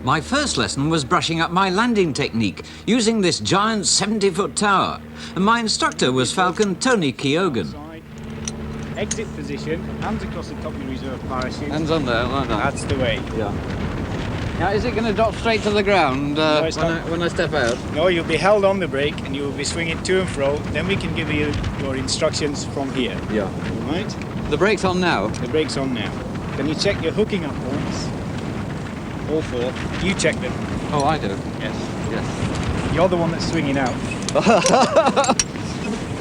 My first lesson was brushing up my landing technique using this giant 70-foot tower, and my instructor was Falcon Tony Keogan. Exit position, hands across the top of your reserve parachute. Hands on there, like that. That's the way. Yeah. Now, is it going to drop straight to the ground when I step out? No, you'll be held on the brake and you'll be swinging to and fro. Then we can give you your instructions from here. Yeah. All right? The brake's on now? The brake's on now. Can you check your hooking up points? All four. You check them. Oh, I do? Yes. Yes. You're the one that's swinging out.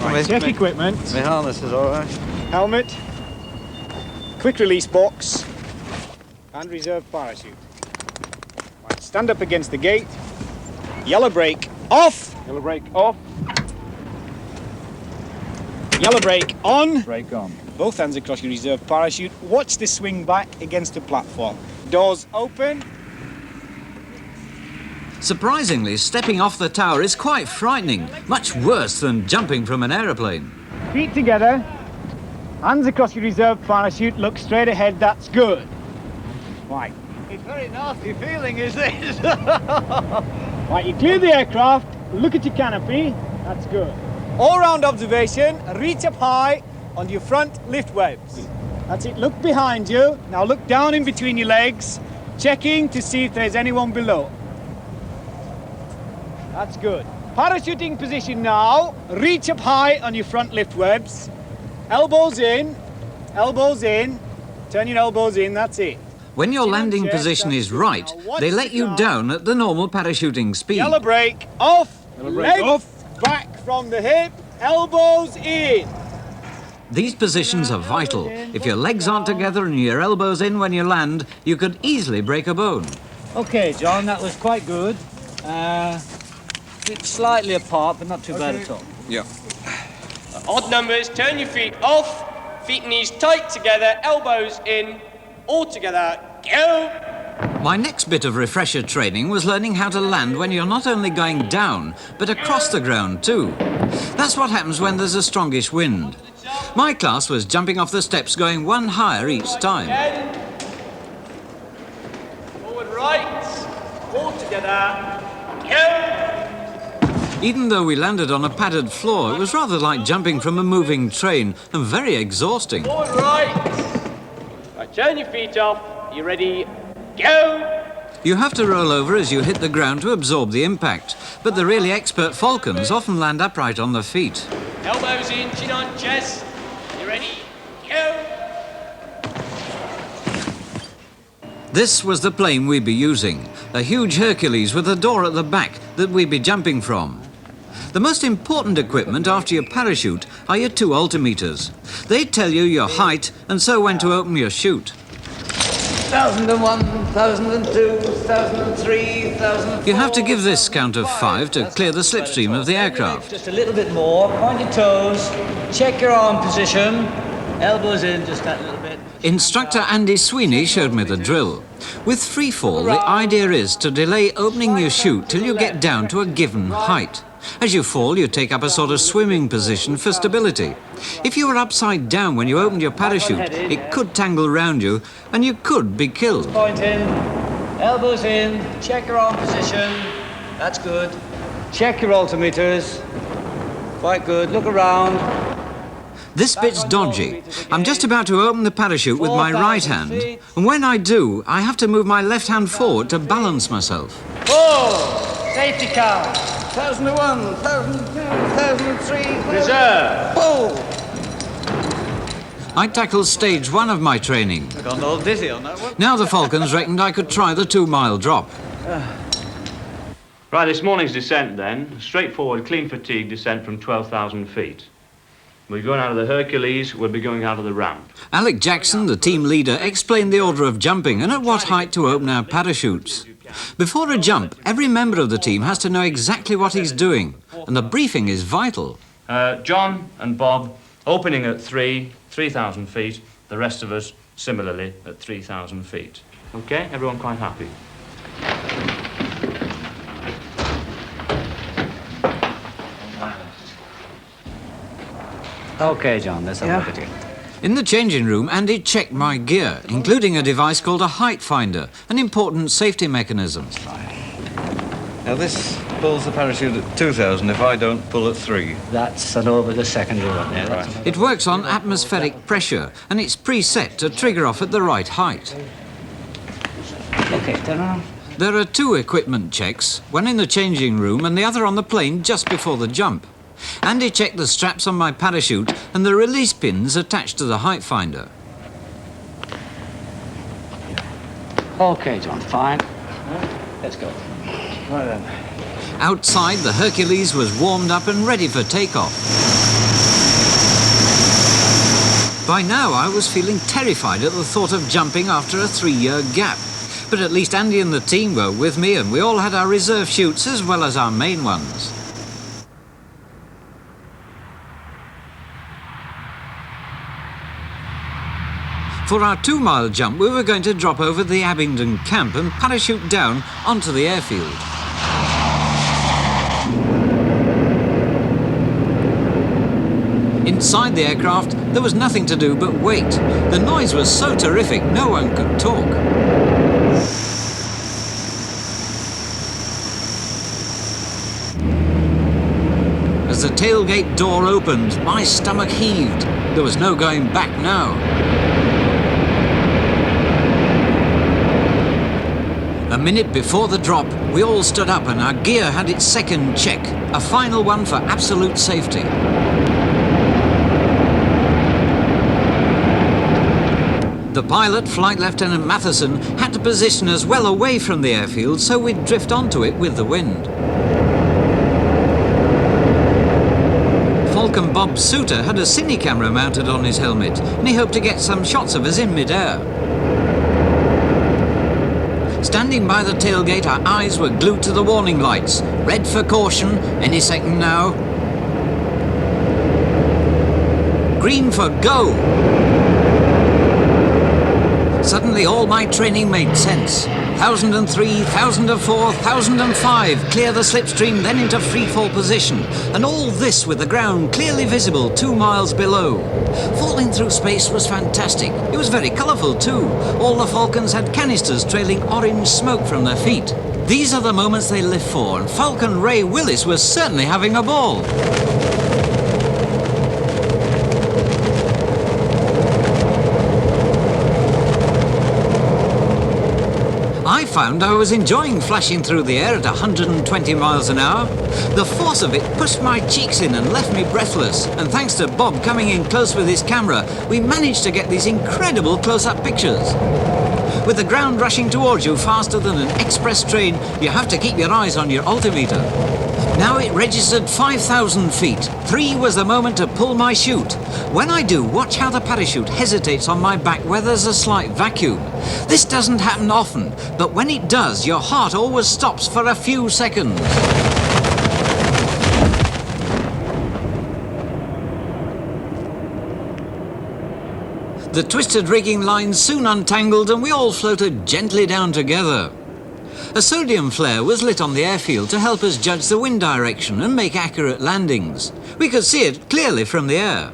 Right, check equipment. My harness is all right. Helmet. Quick release box. And reserve parachute. Right, stand up against the gate. Yellow brake off. Yellow brake off. Yellow brake on. Brake on. Both hands across your reserve parachute. Watch the swing back against the platform. Doors open. Surprisingly, stepping off the tower is quite frightening, much worse than jumping from an aeroplane. Feet together. Hands across your reserve parachute. Look straight ahead. That's good. Right. It's very nasty feeling, is this? Right, you clear the aircraft. Look at your canopy. That's good. All-round observation. Reach up high on your front lift webs. That's it. Look behind you. Now look down in between your legs, checking to see if there's anyone below. That's good. Parachuting position now. Reach up high on your front lift webs. Elbows in. Elbows in. Turn your elbows in. That's it. When your landing position is right, they let you down at the normal parachuting speed. Yellow brake off. Yellow brake off. Back from the hip. Elbows in. These positions are vital. If your legs aren't together and your elbows in when you land, you could easily break a bone. Okay, John, that was quite good. It's slightly apart, but not too bad at all. Yeah. Odd numbers, turn your feet off, feet and knees tight together, elbows in, all together, go! My next bit of refresher training was learning how to land when you're not only going down, but across the ground too. That's what happens when there's a strongish wind. My class was jumping off the steps going one higher each time. Forward right, all together, go! Even though we landed on a padded floor, it was rather like jumping from a moving train and very exhausting. Forward right. Right, turn your feet off, you ready, go! You have to roll over as you hit the ground to absorb the impact, but the really expert Falcons often land upright on their feet. Elbows in, chin on chest, you ready, go! This was the plane we'd be using, a huge Hercules with a door at the back that we'd be jumping from. The most important equipment after your parachute are your two altimeters. They tell you your height and so when to open your chute. 1001, 1002, 1003, 1004. You have to give this count of 5 to clear the slipstream of the aircraft. Just a little bit more. Point your toes. Check your arm position. Elbows in just that little bit. Instructor Andy Sweeney showed me the drill. With freefall, the idea is to delay opening your chute till you get down to a given height. As you fall, you take up a sort of swimming position for stability. If you were upside down when you opened your parachute, it could tangle around you and you could be killed. Point in. Elbows in. Check your arm position. That's good. Check your altimeters. Quite good. Look around. This bit's dodgy. I'm just about to open the parachute with my right hand, and when I do, I have to move my left hand forward to balance myself. 4. Safety count. 1001, 1002, 1003. Reserve. Pull. I tackled stage 1 of my training. Gone all dizzy on that one. Now the Falcons reckoned I could try the 2-mile drop. Right, this morning's descent then, straightforward, clean fatigue descent from 12,000 feet. We're going out of the Hercules, we'll be going out of the ramp. Alec Jackson, the team leader, explained the order of jumping and at what height to open our parachutes. Before a jump, every member of the team has to know exactly what he's doing, and the briefing is vital. John and Bob opening at 3,000 feet, the rest of us similarly at 3,000 feet. Okay, everyone quite happy? Okay, John, let's have a look at you. In the changing room, Andy checked my gear, including a device called a height finder, an important safety mechanism. Now this pulls the parachute at 2,000 if I don't pull at 3. That's an over the secondary one there. Right. It works on atmospheric pressure, and it's preset to trigger off at the right height. Okay, turn around. There are 2 equipment checks, one in the changing room and the other on the plane just before the jump. Andy checked the straps on my parachute and the release pins attached to the height finder. Okay, John, fine. Let's go. Right then. Outside, the Hercules was warmed up and ready for takeoff. By now, I was feeling terrified at the thought of jumping after a 3-year gap. But at least Andy and the team were with me, and we all had our reserve chutes as well as our main ones. For our 2-mile jump, we were going to drop over the Abingdon camp and parachute down onto the airfield. Inside the aircraft, there was nothing to do but wait. The noise was so terrific, no one could talk. As the tailgate door opened, my stomach heaved. There was no going back now. A minute before the drop, we all stood up and our gear had its second check, a final one for absolute safety. The pilot, Flight Lieutenant Matheson, had to position us well away from the airfield so we'd drift onto it with the wind. Falcon Bob Souter had a cine camera mounted on his helmet, and he hoped to get some shots of us in mid-air. Standing by the tailgate, our eyes were glued to the warning lights. Red for caution, any second now. Green for go. Suddenly all my training made sense. 1003, 1004, 1005, clear the slipstream, then into freefall position. And all this with the ground clearly visible 2 miles below. Falling through space was fantastic. It was very colourful too. All the Falcons had canisters trailing orange smoke from their feet. These are the moments they live for, and Falcon Ray Willis was certainly having a ball. I found I was enjoying flashing through the air at 120 miles an hour. The force of it pushed my cheeks in and left me breathless, and thanks to Bob coming in close with his camera, we managed to get these incredible close-up pictures. With the ground rushing towards you faster than an express train, you have to keep your eyes on your altimeter. Now it registered 5,000 feet. 3 was the moment to pull my chute. When I do, watch how the parachute hesitates on my back where there's a slight vacuum. This doesn't happen often, but when it does, your heart always stops for a few seconds. The twisted rigging lines soon untangled and we all floated gently down together. A sodium flare was lit on the airfield to help us judge the wind direction and make accurate landings. We could see it clearly from the air.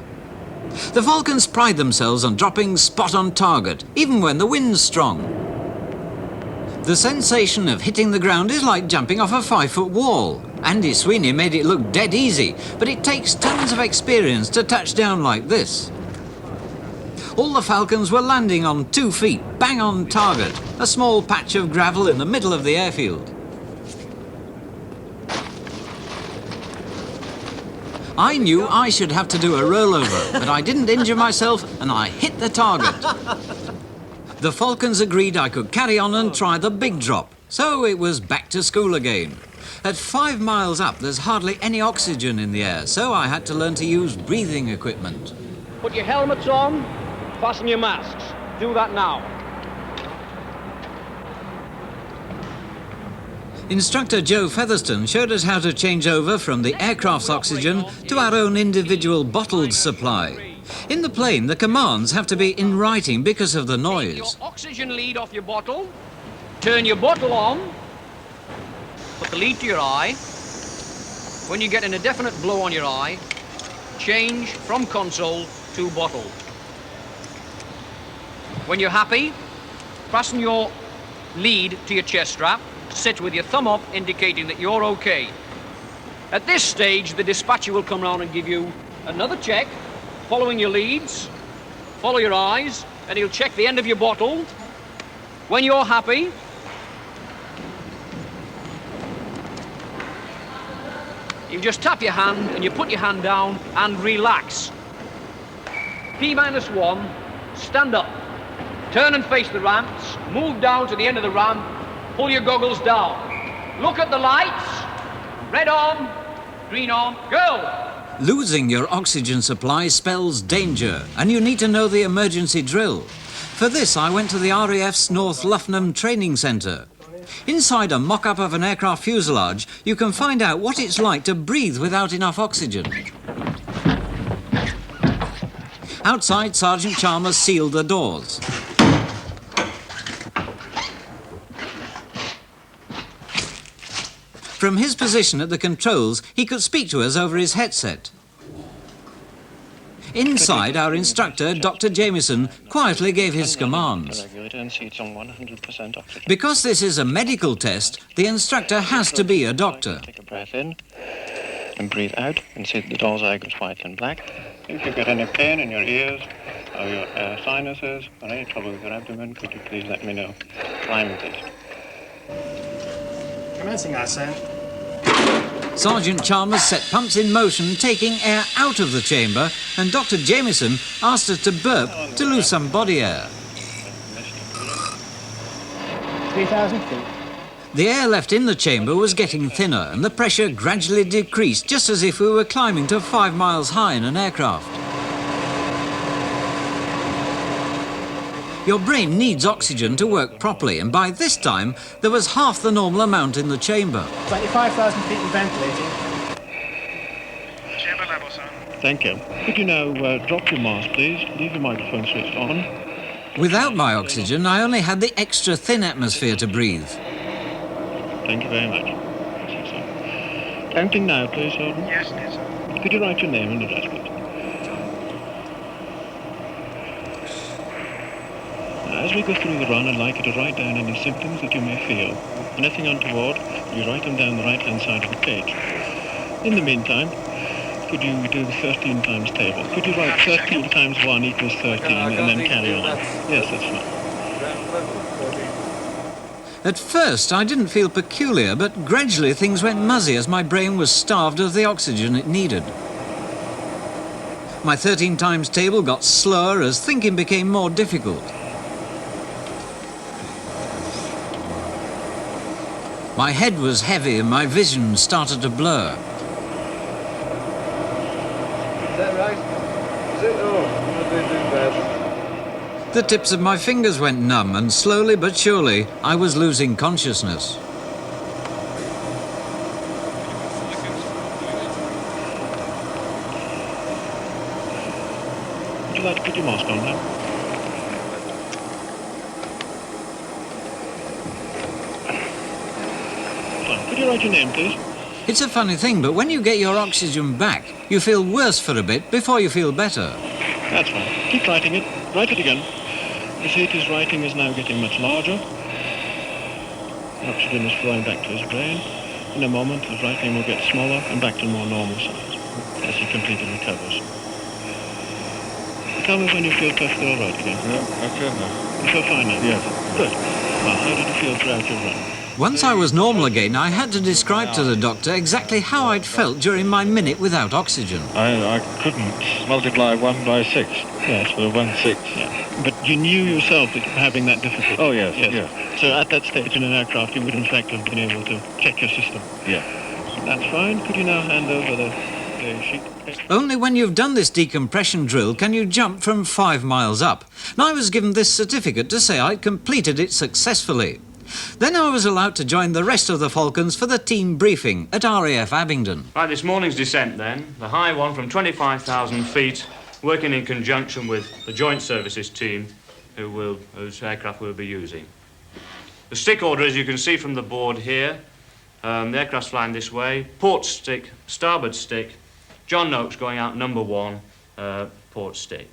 The Falcons pride themselves on dropping spot on target, even when the wind's strong. The sensation of hitting the ground is like jumping off a 5-foot wall. Andy Sweeney made it look dead easy, but it takes tons of experience to touch down like this. All the Falcons were landing on 2 feet, bang on target, a small patch of gravel in the middle of the airfield. I knew I should have to do a rollover, but I didn't injure myself and I hit the target. The Falcons agreed I could carry on and try the big drop, so it was back to school again. At 5 miles up, there's hardly any oxygen in the air, so I had to learn to use breathing equipment. Put your helmets on, fasten your masks. Do that now. Instructor Joe Featherston showed us how to change over from the aircraft's oxygen to our own individual bottled supply. In the plane, the commands have to be in writing because of the Take noise. your oxygen lead off your bottle, turn your bottle on, put the lead to your eye. When you get an indefinite blow on your eye, change from console to bottle. When you're happy, fasten your lead to your chest strap. Sit with your thumb up, indicating that you're okay. At this stage, the dispatcher will come round and give you another check, following your leads, follow your eyes, and he'll check the end of your bottle. When you're happy, you just tap your hand and you put your hand down and relax. P-1, stand up. Turn and face the ramps, move down to the end of the ramp, pull your goggles down. Look at the lights. Red on, green on, go! Losing your oxygen supply spells danger, and you need to know the emergency drill. For this, I went to the RAF's North Luffenham Training Centre. Inside a mock-up of an aircraft fuselage, you can find out what it's like to breathe without enough oxygen. Outside, Sergeant Chalmers sealed the doors. From his position at the controls, he could speak to us over his headset. Inside, our instructor, Dr. Jameson, quietly gave his commands. Because this is a medical test, the instructor has to be a doctor. Take a breath in and breathe out and see that the doors are white and black. If you get any pain in your ears or your sinuses or any trouble with your abdomen, could you please let me know? Climate test. Commencing ascent. Sergeant Chalmers set pumps in motion, taking air out of the chamber, and Dr. Jameson asked us to burp to lose some body air. 3,000 feet. The air left in the chamber was getting thinner, and the pressure gradually decreased, just as if we were climbing to 5 miles high in an aircraft. Your brain needs oxygen to work properly, and by this time, there was half the normal amount in the chamber. 25,000 feet and ventilating. Chamber level, sir. Thank you. Could you now drop your mask, please? Leave your microphone switched on. Without my oxygen, I only had the extra thin atmosphere to breathe. Thank you very much. Counting now, please, Sergeant. Yes, please, sir. Could you write your name and address, please? As we go through the run, I'd like you to write down any symptoms that you may feel. Anything untoward, you write them down the right-hand side of the page. In the meantime, could you do the 13 times table? Could you write 13 times 1 equals 13 and then carry on? Yes, that's fine. At first, I didn't feel peculiar, but gradually things went muzzy as my brain was starved of the oxygen it needed. My 13 times table got slower as thinking became more difficult. My head was heavy and my vision started to blur. Is that right? Is it? Oh, I'm not doing too bad. The tips of my fingers went numb, and slowly but surely, I was losing consciousness. Would you like to put your mask on now? Could you write your name, please? It's a funny thing, but when you get your oxygen back, you feel worse for a bit before you feel better. That's fine. Keep writing it. Write it again. You see, his writing is now getting much larger. Oxygen is flowing back to his brain. In a moment, his writing will get smaller and back to more normal size as he completely recovers. Tell me when you feel perfectly all right again. No, I feel now. You feel fine now? Yes. Good. Well, how did you feel throughout your run? Once I was normal again, I had to describe to the doctor exactly how I'd felt during my minute without oxygen. I couldn't multiply 1 by 6. Yes. For 1/6. Yeah. But you knew yourself that you were having that difficulty. Oh, yes, yes. yes. So at that stage in an aircraft, you would in fact have been able to check your system. Yeah. That's fine. Could you now hand over the sheet? Only when you've done this decompression drill can you jump from 5 miles up. And I was given this certificate to say I'd completed it successfully. Then I was allowed to join the rest of the Falcons for the team briefing at RAF Abingdon. Right, this morning's descent then, the high one from 25,000 feet, working in conjunction with the Joint Services team whose aircraft we'll be using. The stick order, as you can see from the board here, the aircraft's flying this way, port stick, starboard stick, John Noakes going out number 1, port stick.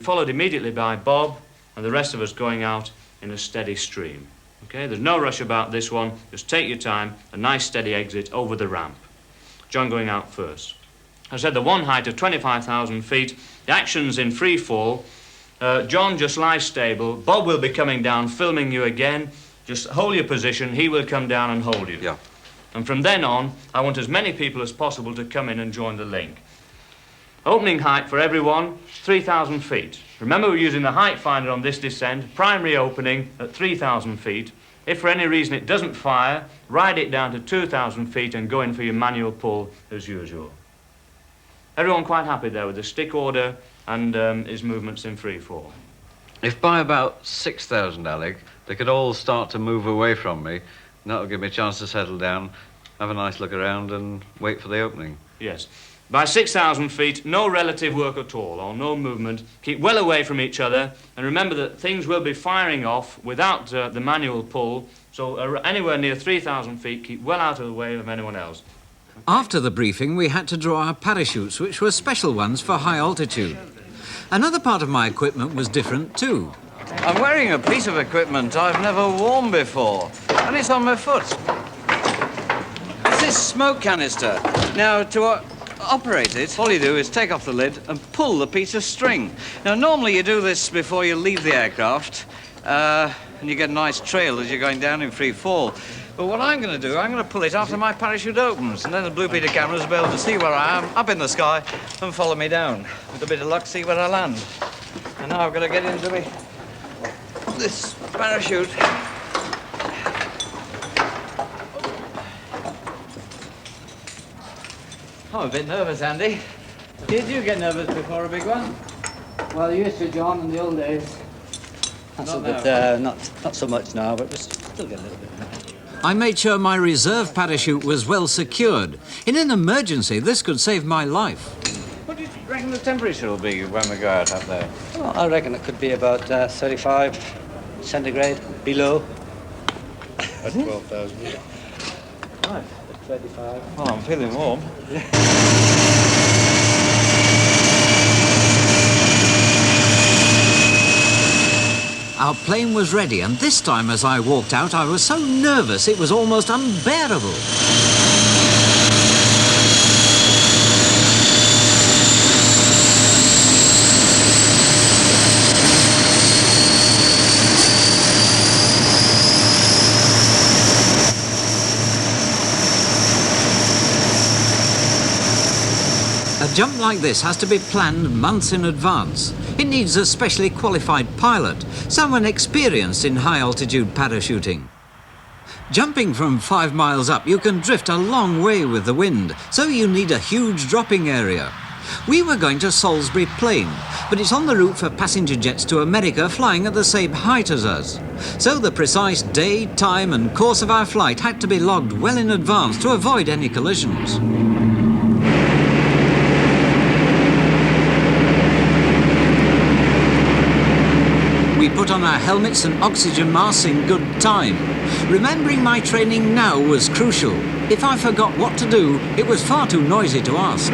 Followed immediately by Bob, and the rest of us going out in a steady stream. Okay, there's no rush about this one. Just take your time, a nice steady exit over the ramp. John going out first. I said the one height of 25,000 feet. The action's in free fall. John just lies stable. Bob will be coming down, filming you again. Just hold your position. He will come down and hold you. Yeah. And from then on, I want as many people as possible to come in and join the link. Opening height for everyone, 3,000 feet. Remember, we're using the height finder on this descent. Primary opening at 3,000 feet. If for any reason it doesn't fire, ride it down to 2,000 feet and go in for your manual pull as usual. Everyone quite happy there with the stick order and his movements in free fall? If by about 6,000, Alec, they could all start to move away from me, and that'll give me a chance to settle down, have a nice look around and wait for the opening. Yes. By 6,000 feet, no relative work at all, or no movement. Keep well away from each other, and remember that things will be firing off without the manual pull, so anywhere near 3,000 feet, keep well out of the way of anyone else. After the briefing, we had to draw our parachutes, which were special ones for high altitude. Another part of my equipment was different too. I'm wearing a piece of equipment I've never worn before, and it's on my foot. It's this smoke canister. Now, to operate it, all you do is take off the lid and pull the piece of string. Now, normally you do this before you leave the aircraft, and you get a nice trail as you're going down in free fall. But what I'm going to do, I'm going to pull it after my parachute opens, and then the Blue Peter cameras will be able to see where I am, up in the sky, and follow me down. With a bit of luck, see where I land. And now I've got to get into this parachute. I'm a bit nervous, Andy. Did you get nervous before a big one? Well, you used to, John, in the old days. Not so much now, but we still get a little bit. I made sure my reserve parachute was well secured. In an emergency, this could save my life. What do you reckon the temperature will be when we go out up there? Well, I reckon it could be about 35 centigrade below. At 12,000. Right, at 35. Oh, I'm feeling warm. Our plane was ready, and this time as I walked out, I was so nervous it was almost unbearable. A jump like this has to be planned months in advance. It needs a specially qualified pilot, someone experienced in high-altitude parachuting. Jumping from 5 miles up, you can drift a long way with the wind, so you need a huge dropping area. We were going to Salisbury Plain, but it's on the route for passenger jets to America flying at the same height as us. So the precise day, time and course of our flight had to be logged well in advance to avoid any collisions. We put on our helmets and oxygen masks in good time. Remembering my training now was crucial. If I forgot what to do, it was far too noisy to ask.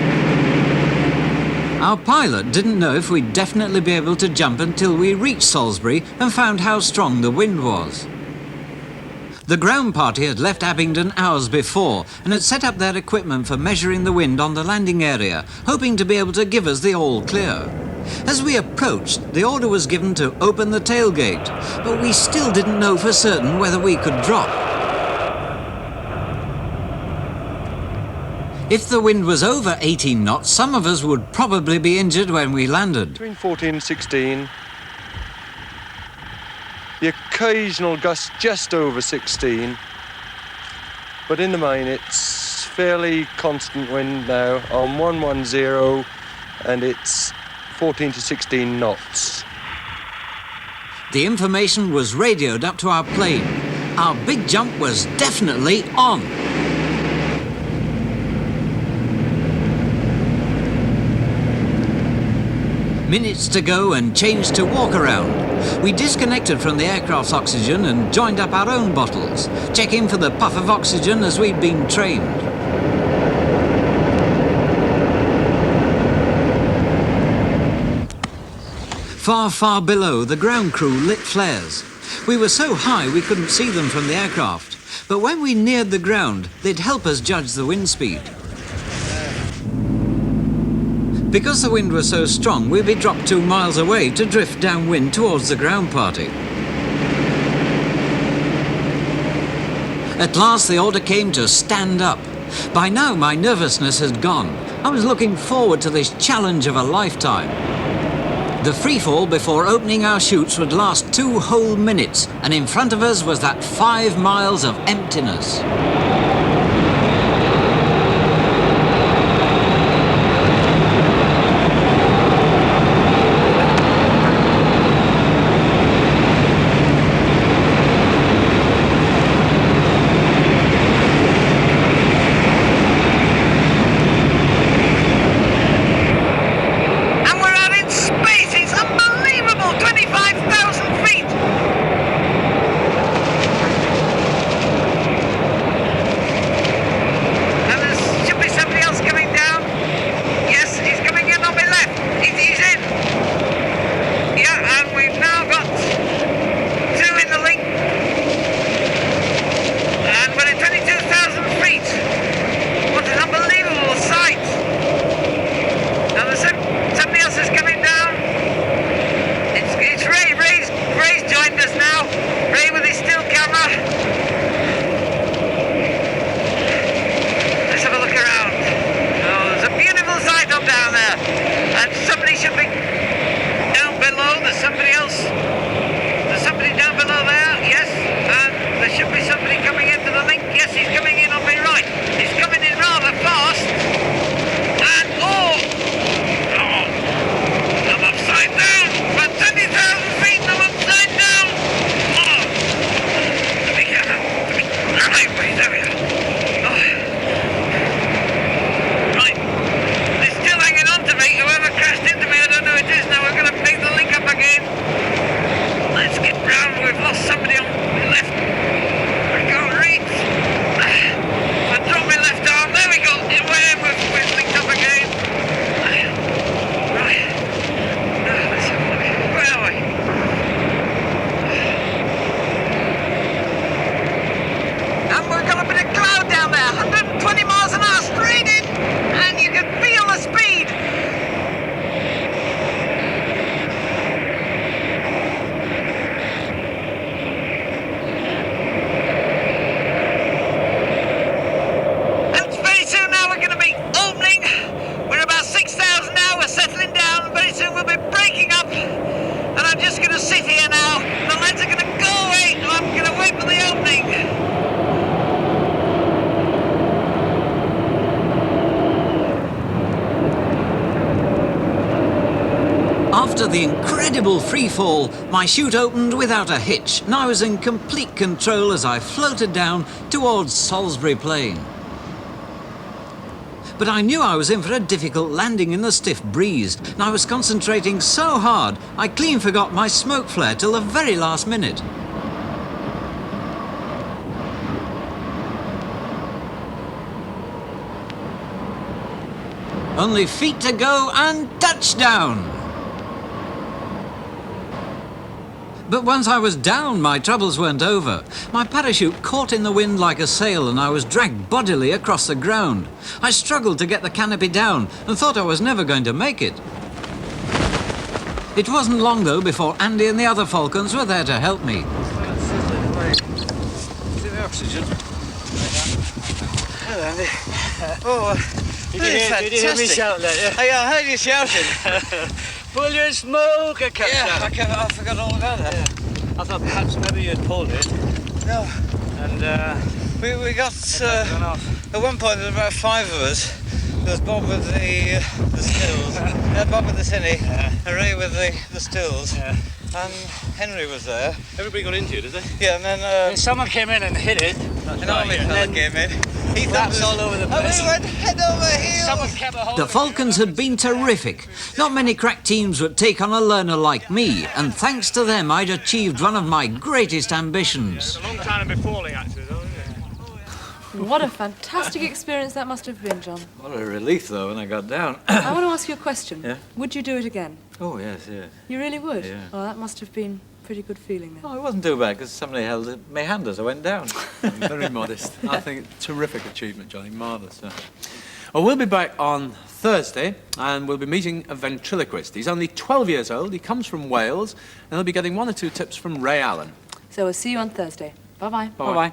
Our pilot didn't know if we'd definitely be able to jump until we reached Salisbury and found how strong the wind was. The ground party had left Abingdon hours before and had set up their equipment for measuring the wind on the landing area, hoping to be able to give us the all clear. As we approached, the order was given to open the tailgate, but we still didn't know for certain whether we could drop. If the wind was over 18 knots, some of us would probably be injured when we landed. Between 14 and 16. The occasional gust just over 16. But in the main, it's fairly constant wind now on 110, and it's 14 to 16 knots. The information was radioed up to our plane. Our big jump was definitely on. Minutes to go and change to walk around. We disconnected from the aircraft's oxygen and joined up our own bottles, checking for the puff of oxygen as we'd been trained. Far, far below, the ground crew lit flares. We were so high we couldn't see them from the aircraft, but when we neared the ground, they'd help us judge the wind speed. Because the wind was so strong, we'd be dropped 2 miles away to drift downwind towards the ground party. At last, the order came to stand up. By now, my nervousness had gone. I was looking forward to this challenge of a lifetime. The freefall before opening our chutes would last 2 whole minutes, and in front of us was that 5 miles of emptiness. After the incredible freefall, my chute opened without a hitch, and I was in complete control as I floated down towards Salisbury Plain. But I knew I was in for a difficult landing in the stiff breeze, and I was concentrating so hard I clean forgot my smoke flare till the very last minute. Only feet to go and touchdown! But once I was down, my troubles weren't over. My parachute caught in the wind like a sail and I was dragged bodily across the ground. I struggled to get the canopy down and thought I was never going to make it. It wasn't long though before Andy and the other Falcons were there to help me. See the oxygen? Hello, Andy. Oh, did you hear me shout that? Yeah? I heard you shouting. Pull your smoker cap down. Yeah, I forgot all about that. Yeah. I thought perhaps maybe you'd pulled it. No. And we got at one point there were about 5 of us. There was Bob with the stills, Bob with the cine, Ray with the stills, and Henry was there. Everybody got into it, did they? Yeah, and then someone came in and hit it. An army fella came in. He flaps all over the place. And we went head over heels. Someone kept a hold The Falcons had been terrific. Not many crack teams would take on a learner like me, and thanks to them I'd achieved one of my greatest ambitions. It's a long time before falling, actually, though, isn't it? What a fantastic experience that must have been, John. What a relief, though, when I got down. I want to ask you a question. Yeah? Would you do it again? Oh, yes, yes. You really would? Yeah. Oh, that must have been a pretty good feeling then. Oh, it wasn't too bad, because somebody held my hand as I went down. Very modest. I think terrific achievement, Johnny. Marvellous. Well, we'll be back on Thursday, and we'll be meeting a ventriloquist. He's only 12 years old, he comes from Wales, and he'll be getting 1 or 2 tips from Ray Allen. So we'll see you on Thursday. Bye-bye. Bye-bye. Bye-bye.